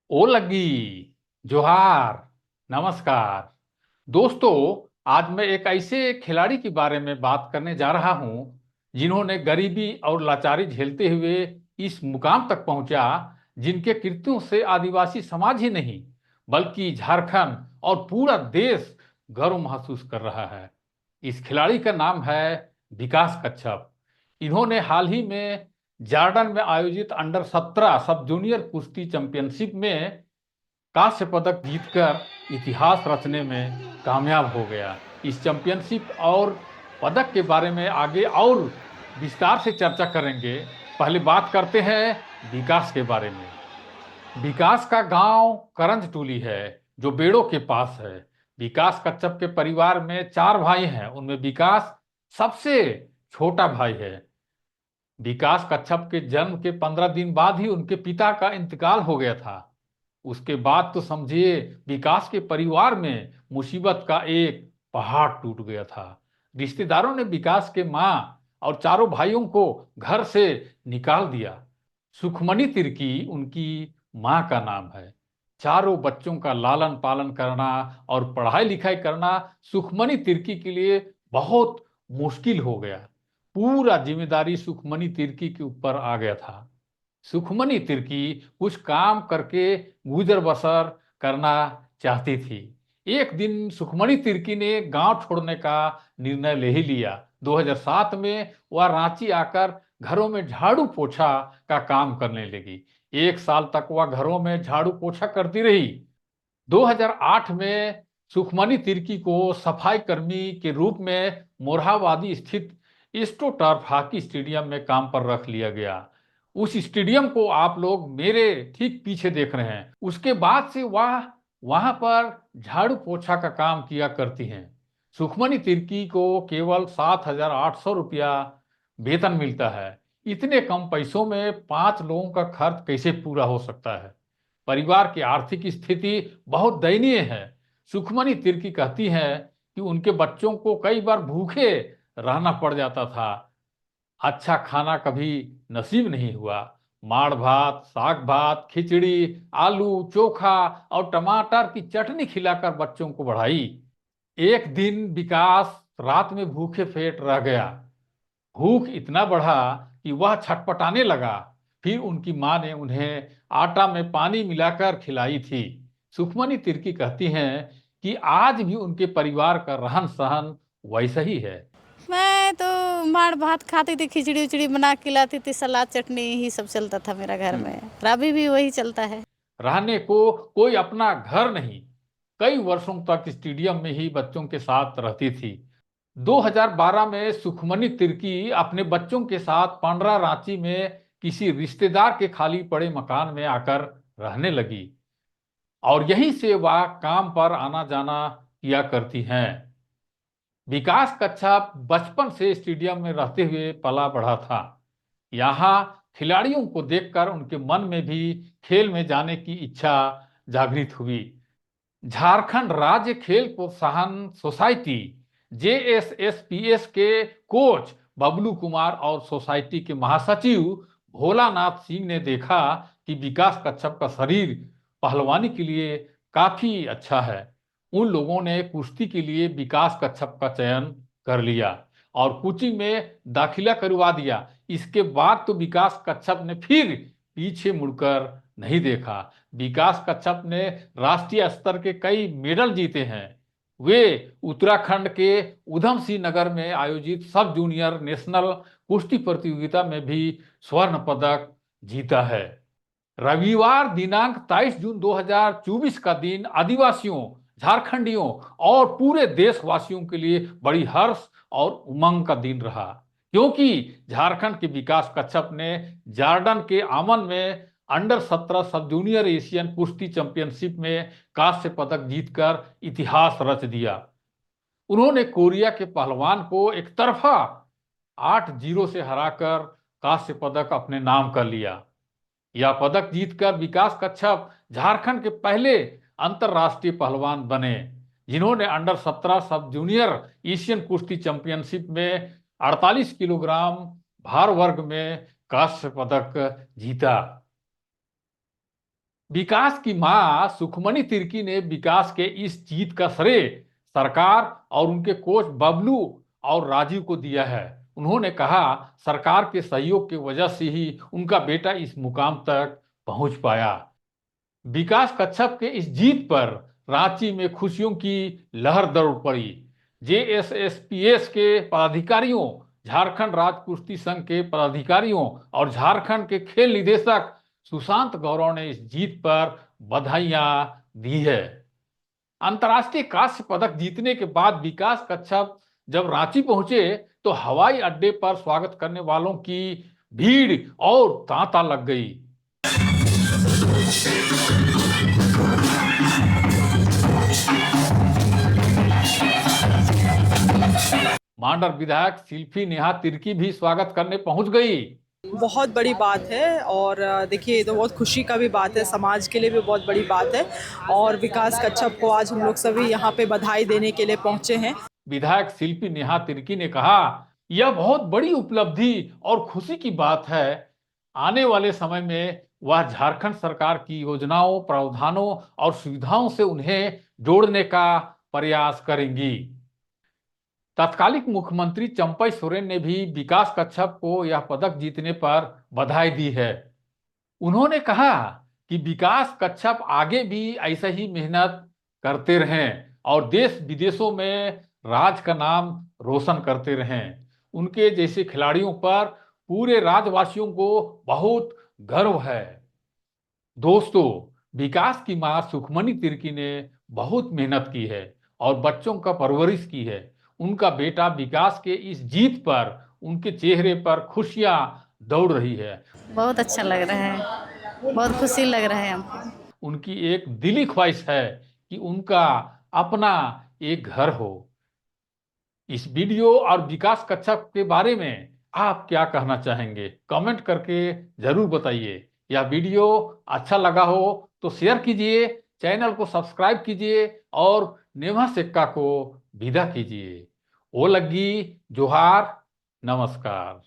ओ लगी, जोहार, नमस्कार। दोस्तों, आज मैं एक ऐसे खिलाड़ी के बारे में बात करने जा रहा हूं जिन्होंने गरीबी और लाचारी झेलते हुए इस मुकाम तक पहुंचा, जिनके कृत्यों से आदिवासी समाज ही नहीं बल्कि झारखंड और पूरा देश गर्व महसूस कर रहा है। इस खिलाड़ी का नाम है विकास कच्छप। इन्होंने हाल ही में जॉर्डन में आयोजित अंडर 17 सब जूनियर कुश्ती चैंपियनशिप में कांस्य पदक जीतकर इतिहास रचने में कामयाब हो गया। इस चैंपियनशिप और पदक के बारे में आगे और विस्तार से चर्चा करेंगे। पहले बात करते हैं विकास के बारे में। विकास का गांव करंज टूली है, जो बेड़ो के पास है। विकास कच्छप के परिवार में 4 भाई हैं, उनमें विकास सबसे छोटा भाई है। विकास कच्छप के जन्म के 15 दिन बाद ही उनके पिता का इंतकाल हो गया था। उसके बाद तो समझिए विकास के परिवार में मुसीबत का एक पहाड़ टूट गया था। रिश्तेदारों ने विकास के माँ और चारों भाइयों को घर से निकाल दिया। सुखमणि तिर्की उनकी माँ का नाम है। चारों बच्चों का लालन पालन करना और पढ़ाई लिखाई करना सुखमणि तिर्की के लिए बहुत मुश्किल हो गया। पूरा जिम्मेदारी सुखमणि तिर्की के ऊपर आ गया था। सुखमणि तिर्की कुछ काम करके गुजर बसर करना चाहती थी। एक दिन सुखमणि तिर्की ने गांव छोड़ने का निर्णय ले ही लिया। 2007 में वह रांची आकर घरों में झाड़ू पोछा का काम करने लगी। 1 साल तक वह घरों में झाड़ू पोछा करती रही। 2008 में सुखमणि तिर्की को सफाई कर्मी के रूप में मोरहाबादी स्थित एस्ट्रो टर्फ हॉकी स्टेडियम में काम पर रख लिया गया। उस स्टेडियम को आप लोग मेरे ठीक पीछे देख रहे हैं। उसके बाद से वह वहां पर झाड़ू पोछा का काम किया करती हैं। सुखमणि तिर्की को केवल 7,800 रुपया वेतन मिलता है। इतने कम पैसों में 5 लोगों का खर्च कैसे पूरा हो सकता है? परिवार की आर्थिक स्थिति बहुत दयनीय है। सुखमणि तिर्की कहती हैं कि उनके बच्चों को कई बार भूखे रहना पड़ जाता था। अच्छा खाना कभी नसीब नहीं हुआ। माड़ भात, साग भात, खिचड़ी, आलू चोखा और टमाटर की चटनी खिलाकर बच्चों को बढ़ाई। एक दिन विकास रात में भूखे पेट रह गया। भूख इतना बढ़ा कि वह छटपटाने लगा। फिर उनकी मां ने उन्हें आटा में पानी मिलाकर खिलाई थी। सुखमणि तिर्की कहती हैं कि आज भी उनके परिवार का रहन सहन वैसा ही है। मैं तो माड़ भात खाती थी, खिचड़ी उचड़ी बना के खिलाती थी, सलाद चटनी यही सब चलता था मेरा घर में, और अभी भी वही चलता है। रहने को कोई अपना घर नहीं। कई वर्षों तक स्टेडियम में ही बच्चों के साथ रहती थी। 2012 में सुखमणि तिर्की अपने बच्चों के साथ पांड्रा रांची में किसी रिश्तेदार के खाली पड़े मकान में आकर रहने लगी और यहीं से वह काम पर आना जाना किया करती हैं। विकास कच्छप बचपन से स्टेडियम में रहते हुए पला बढ़ा था। यहाँ खिलाड़ियों को देखकर उनके मन में भी खेल में जाने की इच्छा जागृत हुई। झारखंड राज्य खेल प्रोत्साहन सोसाइटी JSSPS के कोच बबलू कुमार और सोसाइटी के महासचिव भोलानाथ सिंह ने देखा कि विकास कच्छप का शरीर पहलवानी के लिए काफी अच्छा है। उन लोगों ने कुश्ती के लिए विकास कच्छप का चयन कर लिया और कोचिंग में दाखिला करवा दिया। इसके बाद तो विकास कच्छप ने फिर पीछे मुड़कर नहीं देखा। विकास कच्छप ने राष्ट्रीय स्तर के कई मेडल जीते हैं। वे उत्तराखंड के उधम सिंह नगर में आयोजित सब जूनियर नेशनल कुश्ती प्रतियोगिता में भी स्वर्ण पदक जीता है। रविवार दिनांक 23 जून 2024 का दिन आदिवासियों, झारखंडियों और पूरे देशवासियों के लिए बड़ी हर्ष और उमंग का दिन रहा, क्योंकि झारखंड के विकास कच्छप ने जॉर्डन के आमन में अंडर 17 सब जूनियर एशियन कुश्ती चैंपियनशिप में कांस्य पदक जीतकर इतिहास रच दिया। उन्होंने कोरिया के पहलवान को एक तरफा 8-0 से हराकर कांस्य पदक अपने नाम कर लिया। यह पदक जीतकर विकास कच्छप झारखंड के पहले अंतरराष्ट्रीय पहलवान बने जिन्होंने अंडर 17 सब जूनियर एशियन कुश्ती चैंपियनशिप में 48 किलोग्राम भार वर्ग में कांस्य पदक जीता। विकास की मां सुखमणी तिर्की ने विकास के इस जीत का श्रेय सरकार और उनके कोच बबलू और राजीव को दिया है। उन्होंने कहा, सरकार के सहयोग की वजह से ही उनका बेटा इस मुकाम तक पहुंच पाया। विकास कच्छप के इस जीत पर रांची में खुशियों की लहर दौड़ पड़ी। जेएसएसपीएस के पदाधिकारियों, झारखंड राज्य कुश्ती संघ के पदाधिकारियों और झारखंड के खेल निदेशक सुशांत गौरव ने इस जीत पर बधाइयां दी है। अंतर्राष्ट्रीय कांस्य पदक जीतने के बाद विकास कच्छप जब रांची पहुंचे तो हवाई अड्डे पर स्वागत करने वालों की भीड़ और तांता लग गई। मांडर विधायक शिल्पी नेहा तिर्की भी स्वागत करने पहुंच गई। बहुत बड़ी बात है और देखिए, ये तो बहुत खुशी का भी बात है, समाज के लिए भी बहुत बड़ी बात है और विकास कच्छप को आज हम लोग सभी यहाँ पे बधाई देने के लिए पहुंचे हैं। विधायक शिल्पी नेहा तिर्की ने कहा, यह बहुत बड़ी उपलब्धि और खुशी की बात है। आने वाले समय में वह झारखंड सरकार की योजनाओं, प्रावधानों और सुविधाओं से उन्हें जोड़ने का प्रयास करेंगी। तत्कालीन मुख्यमंत्री चंपई सोरेन ने भी विकास कच्छप को यह पदक जीतने पर बधाई दी है। उन्होंने कहा कि विकास कच्छप आगे भी ऐसा ही मेहनत करते रहें और देश विदेशों में राज्य का नाम रोशन करते रहें। उनके जैसे खिलाड़ियों पर पूरे राज्यवासियों को बहुत गर्व है। दोस्तों, विकास की मां सुखमणी तिर्की ने बहुत मेहनत की है और बच्चों का परवरिश की है। उनका बेटा विकास के इस जीत पर उनके चेहरे पर खुशियां दौड़ रही है। बहुत अच्छा लग रहा है, बहुत खुशी लग रहा है हमको। उनकी एक दिली ख्वाहिश है कि उनका अपना एक घर हो। इस वीडियो और विकास कच्छप के बारे में आप क्या कहना चाहेंगे? कमेंट करके जरूर बताइए। यह वीडियो अच्छा लगा हो तो शेयर कीजिए, चैनल को सब्सक्राइब कीजिए और नेहा सेक्का को विदा कीजिए। ओ लग्गी, जोहार, नमस्कार।